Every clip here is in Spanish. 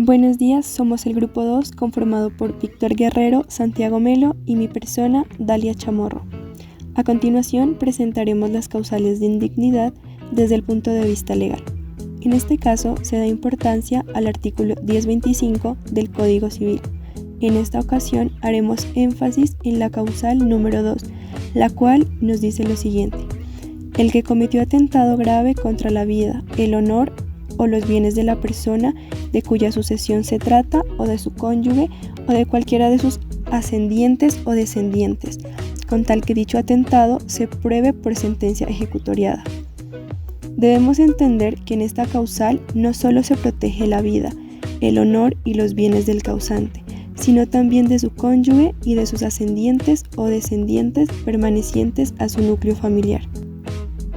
Buenos días, somos el grupo 2 conformado por Víctor Guerrero, Santiago Melo y mi persona, Dalia Chamorro. A continuación presentaremos las causales de indignidad desde el punto de vista legal. En este caso se da importancia al artículo 1025 del Código Civil. En esta ocasión haremos énfasis en la causal número 2, la cual nos dice lo siguiente: el que cometió atentado grave contra la vida, el honor o los bienes de la persona de cuya sucesión se trata, o de su cónyuge, o de cualquiera de sus ascendientes o descendientes, con tal que dicho atentado se pruebe por sentencia ejecutoriada. Debemos entender que en esta causal no solo se protege la vida, el honor y los bienes del causante, sino también de su cónyuge y de sus ascendientes o descendientes permanecientes a su núcleo familiar.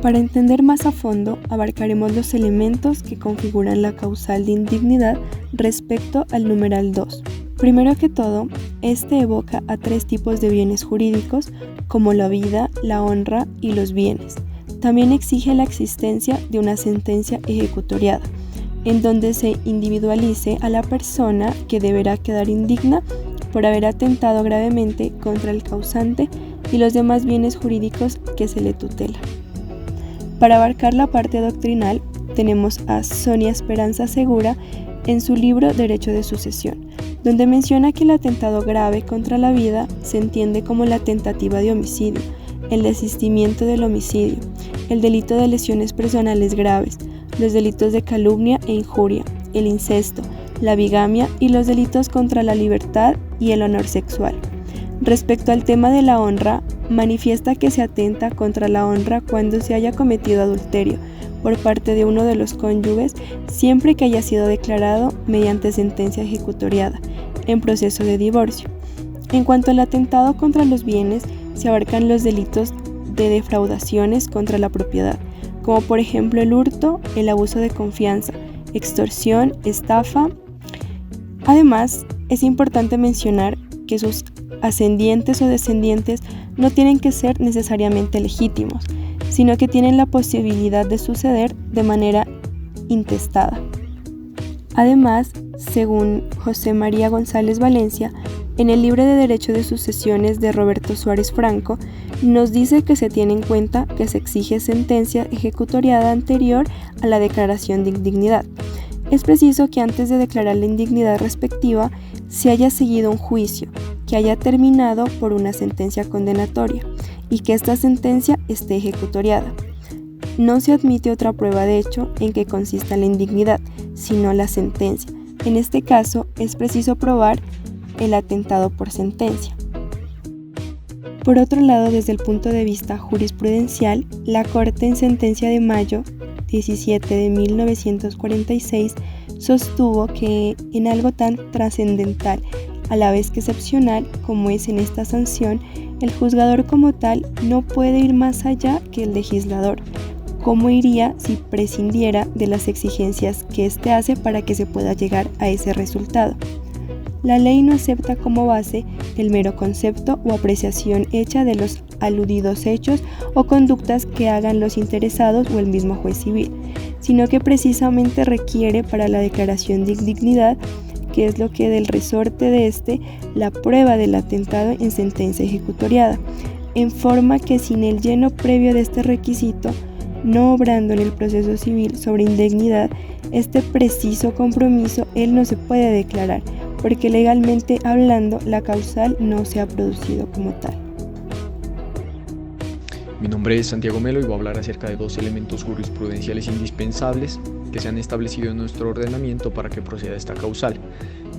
Para entender más a fondo, abarcaremos los elementos que configuran la causal de indignidad respecto al numeral 2. Primero que todo, este evoca a tres tipos de bienes jurídicos, como la vida, la honra y los bienes. También exige la existencia de una sentencia ejecutoriada, en donde se individualice a la persona que deberá quedar indigna por haber atentado gravemente contra el causante y los demás bienes jurídicos que se le tutelan. Para abarcar la parte doctrinal, tenemos a Sonia Esperanza Segura en su libro Derecho de Sucesión, donde menciona que el atentado grave contra la vida se entiende como la tentativa de homicidio, el desistimiento del homicidio, el delito de lesiones personales graves, los delitos de calumnia e injuria, el incesto, la bigamia y los delitos contra la libertad y el honor sexual. Respecto al tema de la honra, manifiesta que se atenta contra la honra cuando se haya cometido adulterio por parte de uno de los cónyuges, siempre que haya sido declarado mediante sentencia ejecutoriada en proceso de divorcio. En cuanto al atentado contra los bienes, se abarcan los delitos de defraudaciones contra la propiedad, como por ejemplo el hurto, el abuso de confianza, extorsión, estafa. Además, es importante mencionar que sus ascendientes o descendientes no tienen que ser necesariamente legítimos, sino que tienen la posibilidad de suceder de manera intestada. Además, según José María González Valencia, en el libro de Derecho de Sucesiones de Roberto Suárez Franco, nos dice que se tiene en cuenta que se exige sentencia ejecutoriada anterior a la declaración de indignidad. Es preciso que antes de declarar la indignidad respectiva se haya seguido un juicio, que haya terminado por una sentencia condenatoria y que esta sentencia esté ejecutoriada. No se admite otra prueba de hecho en que consista la indignidad, sino la sentencia. En este caso, es preciso probar el atentado por sentencia. Por otro lado, desde el punto de vista jurisprudencial, la Corte en sentencia de mayo 17 de 1946 sostuvo que en algo tan trascendental, a la vez que excepcional, como es en esta sanción, el juzgador como tal no puede ir más allá que el legislador. ¿Cómo iría si prescindiera de las exigencias que éste hace para que se pueda llegar a ese resultado? La ley no acepta como base el mero concepto o apreciación hecha de los aludidos hechos o conductas que hagan los interesados o el mismo juez civil, sino que precisamente requiere para la declaración de indignidad, que es lo que del resorte de la prueba del atentado en sentencia ejecutoriada, en forma que sin el lleno previo de este requisito, no obrando en el proceso civil sobre indignidad, este preciso compromiso él no se puede declarar, porque legalmente hablando la causal no se ha producido como tal. Mi nombre es Santiago Melo y voy a hablar acerca de dos elementos jurisprudenciales indispensables que se han establecido en nuestro ordenamiento para que proceda esta causal.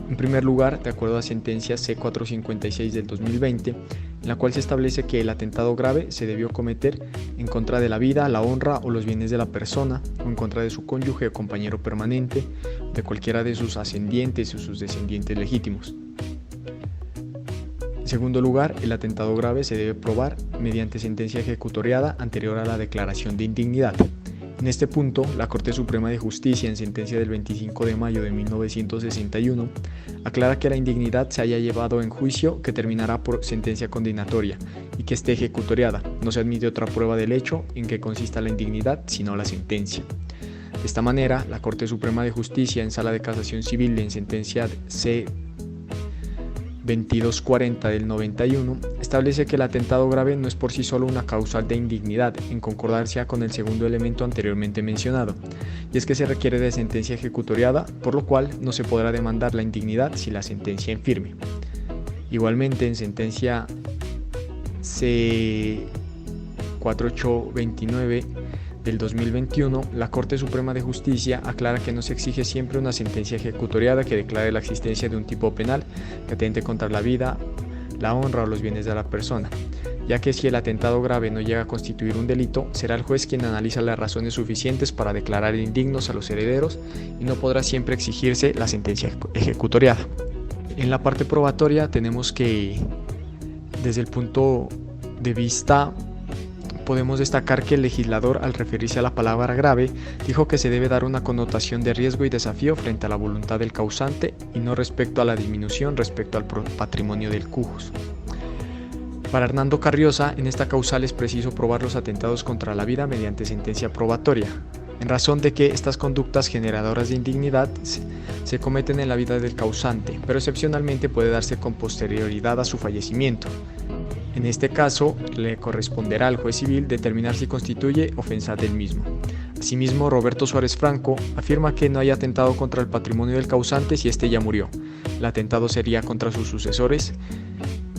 En primer lugar, de acuerdo a sentencia C456 del 2020, en la cual se establece que el atentado grave se debió cometer en contra de la vida, la honra o los bienes de la persona, o en contra de su cónyuge o compañero permanente, de cualquiera de sus ascendientes o sus descendientes legítimos. En segundo lugar, el atentado grave se debe probar mediante sentencia ejecutoriada anterior a la declaración de indignidad. En este punto, la Corte Suprema de Justicia, en sentencia del 25 de mayo de 1961, aclara que la indignidad se haya llevado en juicio que terminará por sentencia condenatoria y que esté ejecutoriada. No se admite otra prueba del hecho en que consista la indignidad, sino la sentencia. De esta manera, la Corte Suprema de Justicia en Sala de Casación Civil en sentencia C-2240 del 91 establece que el atentado grave no es por sí solo una causal de indignidad, en concordancia con el segundo elemento anteriormente mencionado, y es que se requiere de sentencia ejecutoriada, por lo cual no se podrá demandar la indignidad si la sentencia infirme. Igualmente, en sentencia C-4829 del 2021, la Corte Suprema de Justicia aclara que no se exige siempre una sentencia ejecutoriada que declare la existencia de un tipo penal que atente contra la vida, la honra o los bienes de la persona, ya que si el atentado grave no llega a constituir un delito, será el juez quien analiza las razones suficientes para declarar indignos a los herederos y no podrá siempre exigirse la sentencia ejecutoriada. En la parte probatoria tenemos que, desde el punto de vista, podemos destacar que el legislador, al referirse a la palabra grave, dijo que se debe dar una connotación de riesgo y desafío frente a la voluntad del causante y no respecto a la disminución respecto al patrimonio del cujus. Para Hernando Carriosa, en esta causal es preciso probar los atentados contra la vida mediante sentencia probatoria, en razón de que estas conductas generadoras de indignidad se cometen en la vida del causante, pero excepcionalmente puede darse con posterioridad a su fallecimiento. En este caso, le corresponderá al juez civil determinar si constituye ofensa del mismo. Asimismo, Roberto Suárez Franco afirma que no hay atentado contra el patrimonio del causante si éste ya murió. El atentado sería contra sus sucesores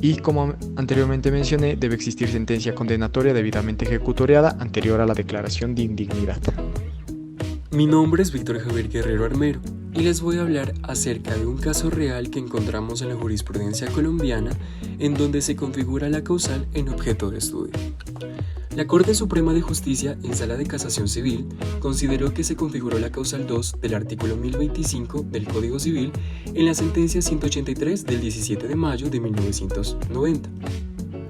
y, como anteriormente mencioné, debe existir sentencia condenatoria debidamente ejecutoriada anterior a la declaración de indignidad. Mi nombre es Víctor Javier Guerrero Armero y les voy a hablar acerca de un caso real que encontramos en la jurisprudencia colombiana en donde se configura la causal en objeto de estudio. La Corte Suprema de Justicia en Sala de Casación Civil consideró que se configuró la causal 2 del artículo 1025 del Código Civil en la sentencia 183 del 17 de mayo de 1990.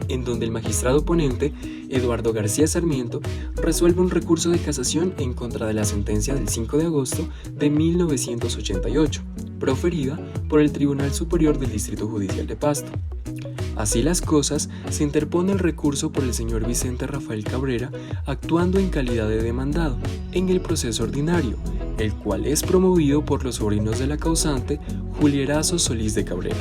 En donde el magistrado ponente, Eduardo García Sarmiento, resuelve un recurso de casación en contra de la sentencia del 5 de agosto de 1988, proferida por el Tribunal Superior del Distrito Judicial de Pasto. Así las cosas, se interpone el recurso por el señor Vicente Rafael Cabrera, actuando en calidad de demandado, en el proceso ordinario, el cual es promovido por los sobrinos de la causante, Julierazo Solís de Cabrera.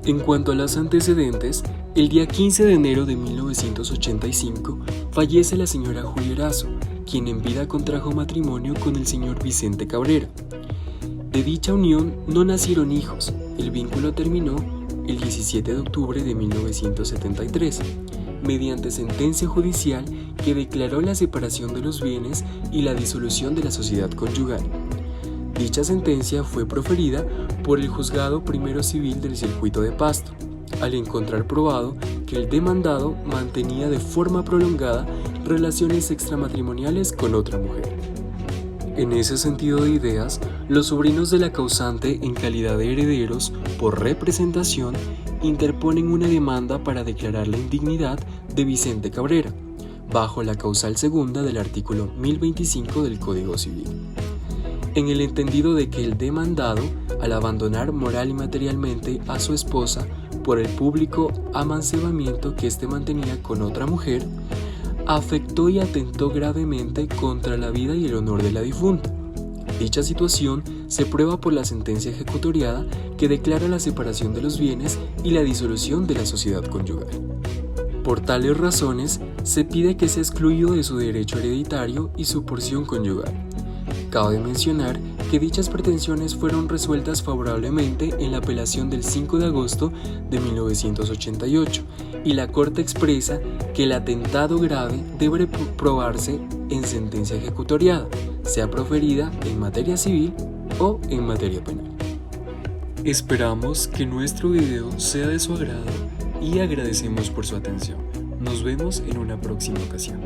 En cuanto a los antecedentes, el día 15 de enero de 1985 fallece la señora Julierazo, quien en vida contrajo matrimonio con el señor Vicente Cabrera. De dicha unión no nacieron hijos, el vínculo terminó el 17 de octubre de 1973, mediante sentencia judicial que declaró la separación de los bienes y la disolución de la sociedad conyugal. Dicha sentencia fue proferida por el Juzgado Primero Civil del Circuito de Pasto, al encontrar probado que el demandado mantenía de forma prolongada relaciones extramatrimoniales con otra mujer. En ese sentido de ideas, los sobrinos de la causante, en calidad de herederos, por representación, interponen una demanda para declarar la indignidad de Vicente Cabrera, bajo la causal segunda del artículo 1025 del Código Civil. En el entendido de que el demandado, al abandonar moral y materialmente a su esposa por el público amancebamiento que éste mantenía con otra mujer, afectó y atentó gravemente contra la vida y el honor de la difunta. Dicha situación se prueba por la sentencia ejecutoriada que declara la separación de los bienes y la disolución de la sociedad conyugal. Por tales razones, se pide que sea excluido de su derecho hereditario y su porción conyugal. Cabe mencionar que dichas pretensiones fueron resueltas favorablemente en la apelación del 5 de agosto de 1988 y la Corte expresa que el atentado grave debe probarse en sentencia ejecutoriada, sea proferida en materia civil o en materia penal. Esperamos que nuestro video sea de su agrado y agradecemos por su atención. Nos vemos en una próxima ocasión.